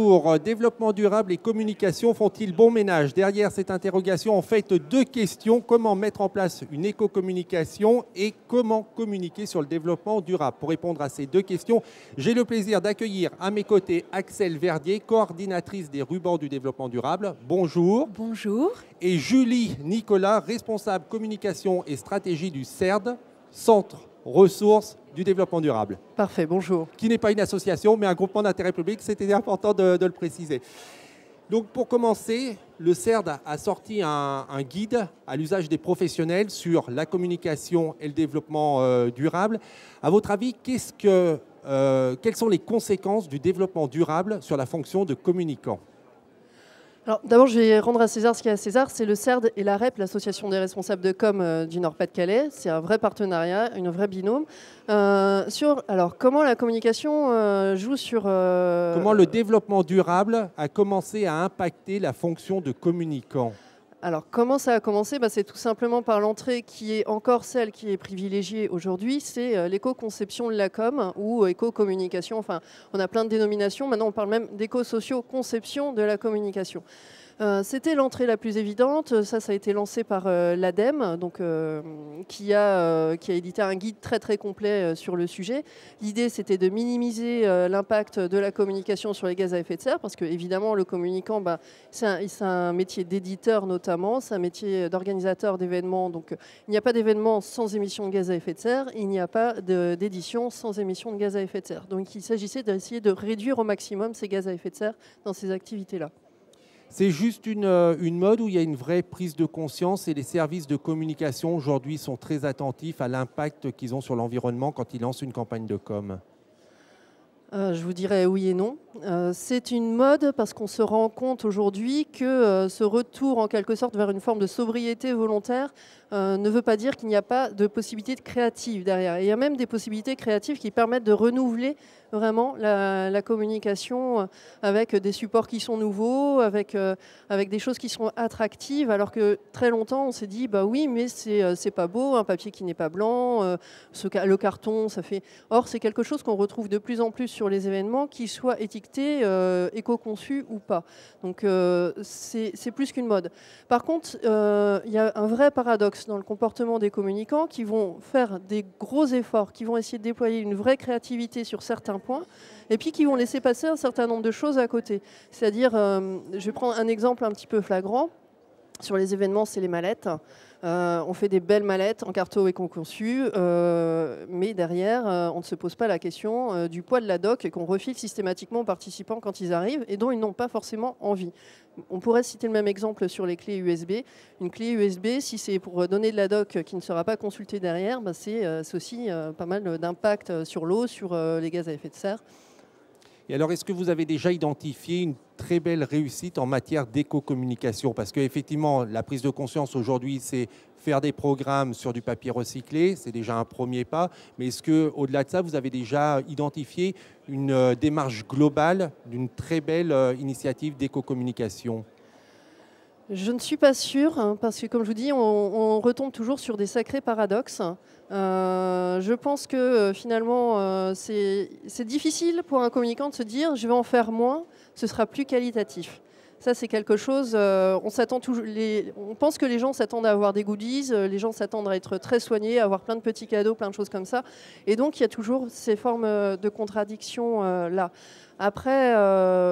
Bonjour, développement durable et communication font-ils bon ménage? Derrière cette interrogation, en fait, deux questions. Comment mettre en place une éco-communication et comment communiquer sur le développement durable? Pour répondre à ces deux questions, j'ai le plaisir d'accueillir à mes côtés Axelle Verdier, coordinatrice des rubans du développement durable. Bonjour. Bonjour. Et Julie Nicolas, responsable communication et stratégie du CERD, Centre Ressources du développement durable. Parfait, bonjour. Qui n'est pas une association, mais un groupement d'intérêt public, c'était important de le préciser. Donc pour commencer, le CERD a sorti un guide à l'usage des professionnels sur la communication et le développement durable. À votre avis, quelles sont les conséquences du développement durable sur la fonction de communicant ? Alors, d'abord, je vais rendre à César ce qu'il y a à César. C'est le CERD et l'AREP, l'Association des responsables de com du Nord-Pas-de-Calais. C'est un vrai partenariat, une vraie binôme. Alors, comment la communication joue sur... Comment le développement durable a commencé à impacter la fonction de communicant ? Alors, comment ça a commencé? C'est tout simplement par l'entrée qui est encore celle qui est privilégiée aujourd'hui, c'est l'éco-conception de la com ou éco-communication. Enfin, on a plein de dénominations. Maintenant, on parle même d'éco-socio-conception de la communication. C'était l'entrée la plus évidente. Ça a été lancé par l'ADEME, donc, qui a édité un guide très très complet sur le sujet. L'idée, c'était de minimiser l'impact de la communication sur les gaz à effet de serre, parce que évidemment, le communicant, c'est un métier d'éditeur notamment, c'est un métier d'organisateur d'événements. Donc, il n'y a pas d'événement sans émission de gaz à effet de serre, il n'y a pas d'édition sans émission de gaz à effet de serre. Donc, il s'agissait d'essayer de réduire au maximum ces gaz à effet de serre dans ces activités-là. C'est juste une mode où il y a une vraie prise de conscience et les services de communication aujourd'hui sont très attentifs à l'impact qu'ils ont sur l'environnement quand ils lancent une campagne de com? Je vous dirais oui et non. C'est une mode parce qu'on se rend compte aujourd'hui que ce retour en quelque sorte vers une forme de sobriété volontaire ne veut pas dire qu'il n'y a pas de possibilités créatives derrière. Et il y a même des possibilités créatives qui permettent de renouveler vraiment la communication avec des supports qui sont nouveaux, avec des choses qui sont attractives, alors que très longtemps on s'est dit bah oui mais c'est pas beau, un papier qui n'est pas blanc, le carton ça fait... Or c'est quelque chose qu'on retrouve de plus en plus sur les événements, qu'ils soient étiquetés éco-conçus ou pas. Donc c'est plus qu'une mode. Par contre, il y a un vrai paradoxe dans le comportement des communicants qui vont faire des gros efforts, qui vont essayer de déployer une vraie créativité sur certains points, et puis qui vont laisser passer un certain nombre de choses à côté. C'est-à-dire, je vais prendre un exemple un petit peu flagrant. Sur les événements, c'est les mallettes. On fait des belles mallettes en carton éco-conçu, mais derrière, on ne se pose pas la question du poids de la doc qu'on refile systématiquement aux participants quand ils arrivent et dont ils n'ont pas forcément envie. On pourrait citer le même exemple sur les clés USB. Une clé USB, si c'est pour donner de la doc qui ne sera pas consultée derrière, c'est aussi pas mal d'impact sur l'eau, sur les gaz à effet de serre. Et alors, est-ce que vous avez déjà identifié une très belle réussite en matière d'éco-communication? Parce qu'effectivement, la prise de conscience aujourd'hui, c'est faire des programmes sur du papier recyclé, c'est déjà un premier pas. Mais est-ce qu'au-delà de ça, vous avez déjà identifié une démarche globale d'une très belle initiative d'éco-communication? Je ne suis pas sûre, parce que comme je vous dis, on retombe toujours sur des sacrés paradoxes. Je pense que finalement, c'est difficile pour un communicant de se dire « je vais en faire moins, ce sera plus qualitatif ». Ça, c'est quelque chose, on pense que les gens s'attendent à avoir des goodies, les gens s'attendent à être très soignés, à avoir plein de petits cadeaux, plein de choses comme ça. Et donc, il y a toujours ces formes de contradiction là. Après,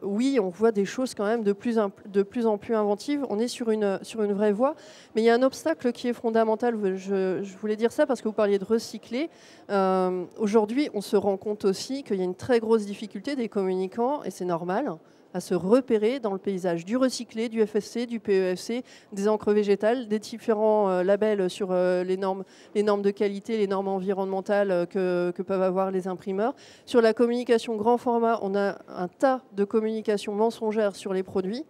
oui, on voit des choses quand même de plus en plus inventives. On est sur une vraie voie. Mais il y a un obstacle qui est fondamental. Je voulais dire ça parce que vous parliez de recycler. Aujourd'hui, on se rend compte aussi qu'il y a une très grosse difficulté des communicants, et c'est normal, à se repérer dans le paysage du recyclé, du FSC, du PEFC, des encres végétales, des différents labels sur les normes de qualité, les normes environnementales que peuvent avoir les imprimeurs. Sur la communication grand format, on a un tas de communications mensongères sur les produits.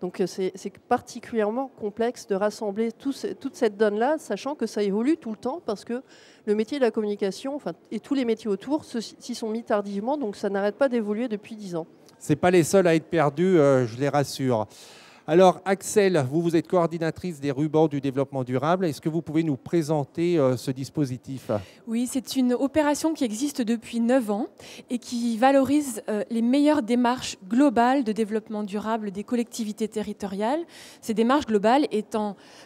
Donc c'est particulièrement complexe de rassembler toute cette donne-là, sachant que ça évolue tout le temps, parce que le métier de la communication, et tous les métiers autour, s'y sont mis tardivement, donc ça n'arrête pas d'évoluer depuis 10 ans. Ce n'est pas les seuls à être perdus, je les rassure. Alors, Axel, vous êtes coordinatrice des rubans du développement durable. Est-ce que vous pouvez nous présenter ce dispositif? Oui, c'est une opération qui existe depuis 9 ans et qui valorise les meilleures démarches globales de développement durable des collectivités territoriales. Ces démarches globales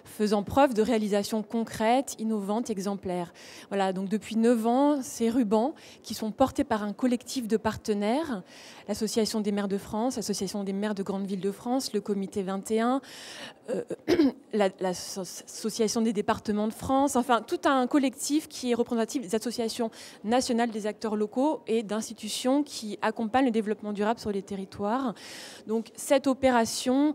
faisant preuve de réalisations concrètes, innovantes, exemplaires. Voilà, donc depuis 9 ans, ces rubans qui sont portés par un collectif de partenaires, l'Association des maires de France, l'Association des maires de grandes villes de France, le Comité 21, l'Association des départements de France, enfin tout un collectif qui est représentatif des associations nationales des acteurs locaux et d'institutions qui accompagnent le développement durable sur les territoires. Donc cette opération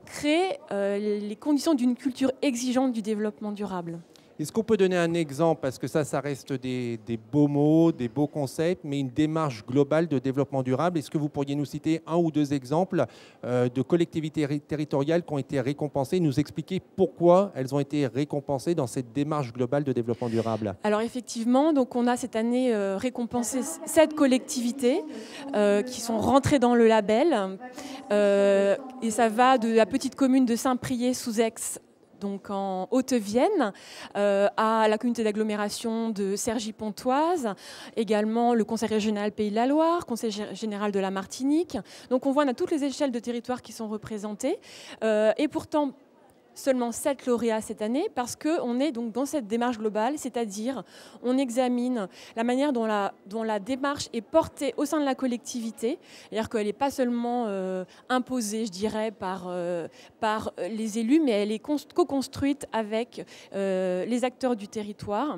crée les conditions d'une culture exigeante du développement durable. Est-ce qu'on peut donner un exemple, parce que ça reste des beaux mots, des beaux concepts, mais une démarche globale de développement durable. Est-ce que vous pourriez nous citer un ou deux exemples de collectivités territoriales qui ont été récompensées, nous expliquer pourquoi elles ont été récompensées dans cette démarche globale de développement durable? Alors effectivement, donc on a cette année récompensé 7 collectivités qui sont rentrées dans le label. Et ça va de la petite commune de Saint-Priest-sous-Aix, donc en Haute-Vienne, à la communauté d'agglomération de Cergy-Pontoise, également le Conseil régional Pays de la Loire, Conseil général de la Martinique. Donc on voit on a toutes les échelles de territoires qui sont représentées. Et pourtant, seulement 7 lauréats cette année parce qu'on est donc dans cette démarche globale, c'est-à-dire on examine la manière dont la démarche est portée au sein de la collectivité, c'est-à-dire qu'elle n'est pas seulement imposée, je dirais, par les élus, mais elle est co-construite avec les acteurs du territoire.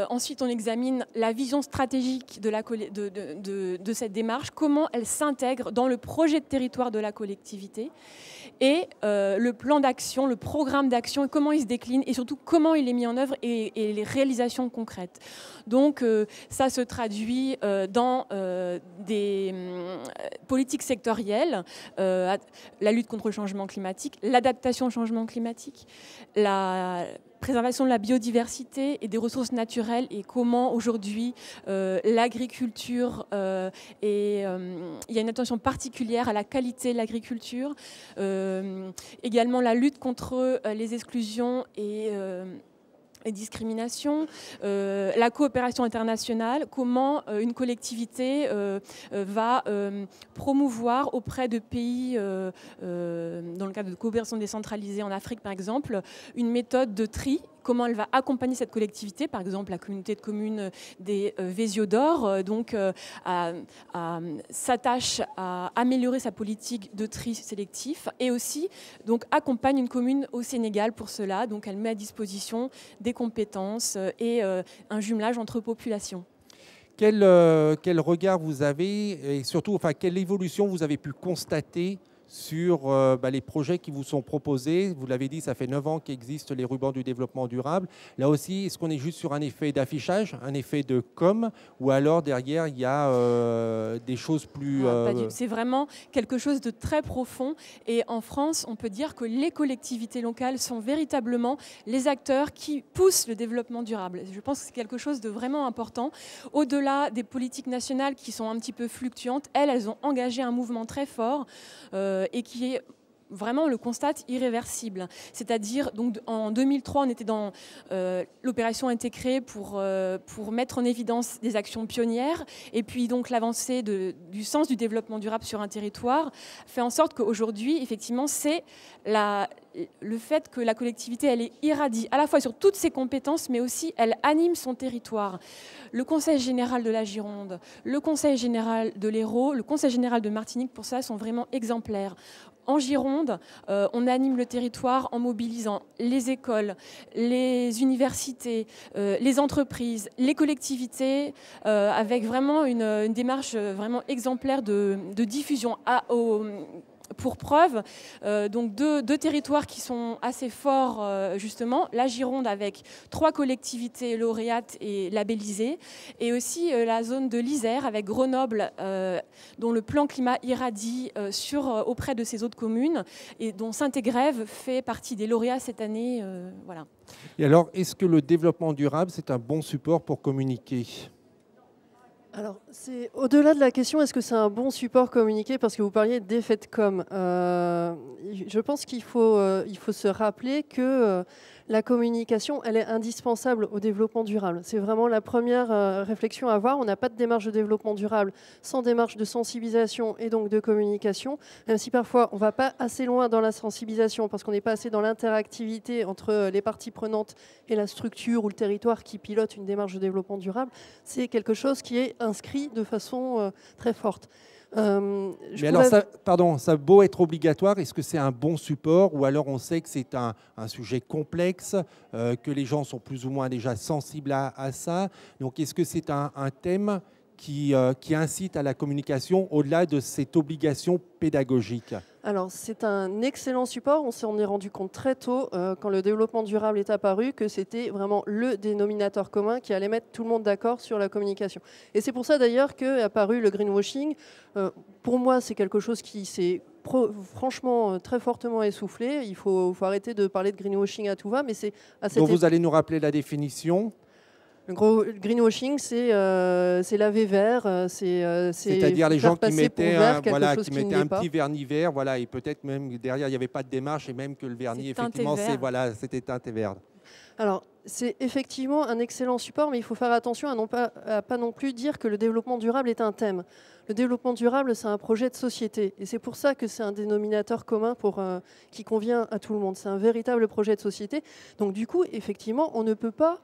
Ensuite, on examine la vision stratégique de cette démarche, comment elle s'intègre dans le projet de territoire de la collectivité et le plan d'action, le programme d'action, et comment il se décline et surtout comment il est mis en œuvre et les réalisations concrètes. Donc ça se traduit dans des politiques sectorielles, la lutte contre le changement climatique, l'adaptation au changement climatique, la préservation de la biodiversité et des ressources naturelles et comment aujourd'hui l'agriculture il y a une attention particulière à la qualité de l'agriculture, également la lutte contre les exclusions et discriminations, la coopération internationale, comment une collectivité va promouvoir auprès de pays, dans le cadre de coopération décentralisée en Afrique par exemple, une méthode de tri, comment elle va accompagner cette collectivité, par exemple la communauté de communes des Vésiaux d'Or, s'attache à améliorer sa politique de tri sélectif et aussi donc, accompagne une commune au Sénégal pour cela. Donc elle met à disposition des compétences et un jumelage entre populations. Quel regard vous avez et surtout quelle évolution vous avez pu constater sur les projets qui vous sont proposés? Vous l'avez dit, ça fait 9 ans qu'existent les rubans du développement durable. Là aussi, est-ce qu'on est juste sur un effet d'affichage, un effet de com, ou alors derrière, il y a des choses plus... C'est vraiment quelque chose de très profond. Et en France, on peut dire que les collectivités locales sont véritablement les acteurs qui poussent le développement durable. Je pense que c'est quelque chose de vraiment important. Au-delà des politiques nationales qui sont un petit peu fluctuantes, elles ont engagé un mouvement très fort et qui est vraiment, on le constate, irréversible. C'est-à-dire, donc, en 2003, on était dans... l'opération a été créée pour mettre en évidence des actions pionnières. Et puis, donc, l'avancée du sens du développement durable sur un territoire fait en sorte qu'aujourd'hui, effectivement, c'est le fait que la collectivité, elle irradie à la fois sur toutes ses compétences, mais aussi elle anime son territoire. Le Conseil général de la Gironde, le Conseil général de l'Hérault, le Conseil général de Martinique, pour ça, sont vraiment exemplaires. En Gironde, on anime le territoire en mobilisant les écoles, les universités, les entreprises, les collectivités, avec vraiment une démarche vraiment exemplaire de diffusion pour preuve, donc deux territoires qui sont assez forts, justement, la Gironde avec 3 collectivités lauréates et labellisées, et aussi la zone de l'Isère avec Grenoble, dont le plan climat irradie auprès de ces autres communes, et dont Saint-Égrève fait partie des lauréats cette année. Voilà. Et alors, est-ce que le développement durable, c'est un bon support pour communiquer ? Alors, c'est au-delà de la question, est-ce que c'est un bon support communiqué, parce que vous parliez d'effet de com. Je pense qu'il faut se rappeler que la communication, elle est indispensable au développement durable. C'est vraiment la première réflexion à avoir. On n'a pas de démarche de développement durable sans démarche de sensibilisation et donc de communication, même si parfois on ne va pas assez loin dans la sensibilisation parce qu'on n'est pas assez dans l'interactivité entre les parties prenantes et la structure ou le territoire qui pilote une démarche de développement durable. C'est quelque chose qui est inscrit de façon très forte. Mais alors, ça a beau être obligatoire, est-ce que c'est un bon support ou alors on sait que c'est un sujet complexe, que les gens sont plus ou moins déjà sensibles à ça. Donc, est-ce que c'est un thème qui incite à la communication au-delà de cette obligation pédagogique? Alors, c'est un excellent support. On s'en est rendu compte très tôt, quand le développement durable est apparu, que c'était vraiment le dénominateur commun qui allait mettre tout le monde d'accord sur la communication. Et c'est pour ça d'ailleurs qu'est apparu le greenwashing. Pour moi, c'est quelque chose qui s'est franchement très fortement essoufflé. Il faut arrêter de parler de greenwashing à tout va, mais c'est à cette Donc vous allez nous rappeler la définition? Le greenwashing, c'est laver vert, c'est-à-dire les gens qui mettaient un petit vernis vert, voilà, et peut-être même derrière il n'y avait pas de démarche et même que le vernis effectivement c'était teinté vert. Alors c'est effectivement un excellent support, mais il faut faire attention à pas non plus dire que le développement durable est un thème. Le développement durable, c'est un projet de société, et c'est pour ça que c'est un dénominateur commun qui convient à tout le monde. C'est un véritable projet de société. Donc du coup, effectivement, on ne peut pas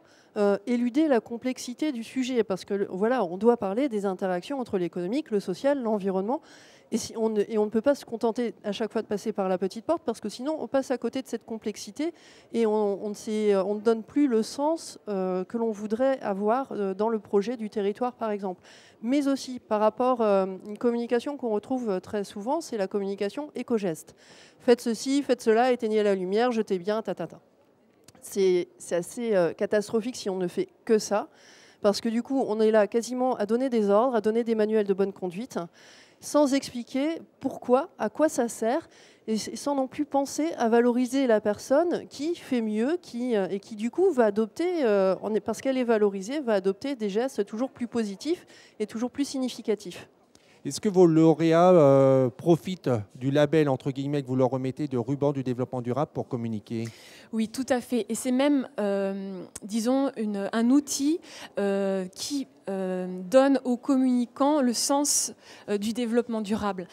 éluder la complexité du sujet, parce que voilà, on doit parler des interactions entre l'économique, le social, l'environnement, et on ne peut pas se contenter à chaque fois de passer par la petite porte, parce que sinon on passe à côté de cette complexité et on ne donne plus le sens que l'on voudrait avoir dans le projet du territoire, par exemple. Mais aussi par rapport à une communication qu'on retrouve très souvent, c'est la communication éco-geste. Faites ceci, faites cela, éteignez la lumière, jetez bien, tatata. C'est assez catastrophique si on ne fait que ça, parce que du coup, on est là quasiment à donner des ordres, à donner des manuels de bonne conduite, sans expliquer pourquoi, à quoi ça sert, et sans non plus penser à valoriser la personne qui fait mieux, et qui du coup va adopter, parce qu'elle est valorisée, va adopter des gestes toujours plus positifs et toujours plus significatifs. Est-ce que vos lauréats profitent du label, entre guillemets, que vous leur remettez de ruban du développement durable pour communiquer? Oui, tout à fait. Et c'est même, disons, un outil qui donne aux communicants le sens du développement durable.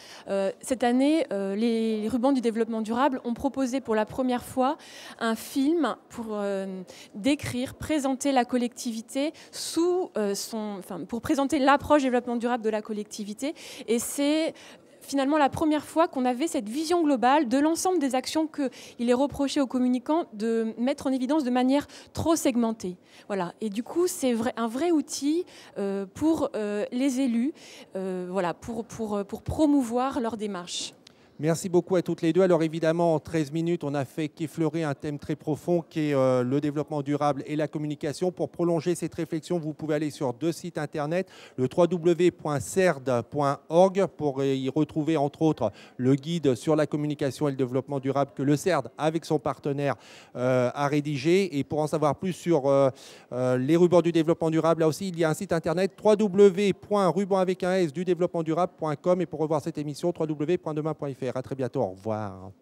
Cette année, les rubans du développement durable ont proposé pour la première fois un film pour décrire, présenter la collectivité pour présenter l'approche développement durable de la collectivité. Et c'est finalement la première fois qu'on avait cette vision globale de l'ensemble des actions qu'il est reproché aux communicants de mettre en évidence de manière trop segmentée. Voilà. Et du coup, c'est un vrai outil pour les élus, pour promouvoir leur démarche. Merci beaucoup à toutes les deux. Alors évidemment, en 13 minutes, on a fait qu'effleurer un thème très profond qui est le développement durable et la communication. Pour prolonger cette réflexion, vous pouvez aller sur 2 sites internet, le www.cerd.org pour y retrouver entre autres le guide sur la communication et le développement durable que le CERD, avec son partenaire, a rédigé. Et pour en savoir plus sur les rubans du développement durable, là aussi, il y a un site internet www.ruban.com et pour revoir cette émission, www.demain.fr. À très bientôt. Au revoir.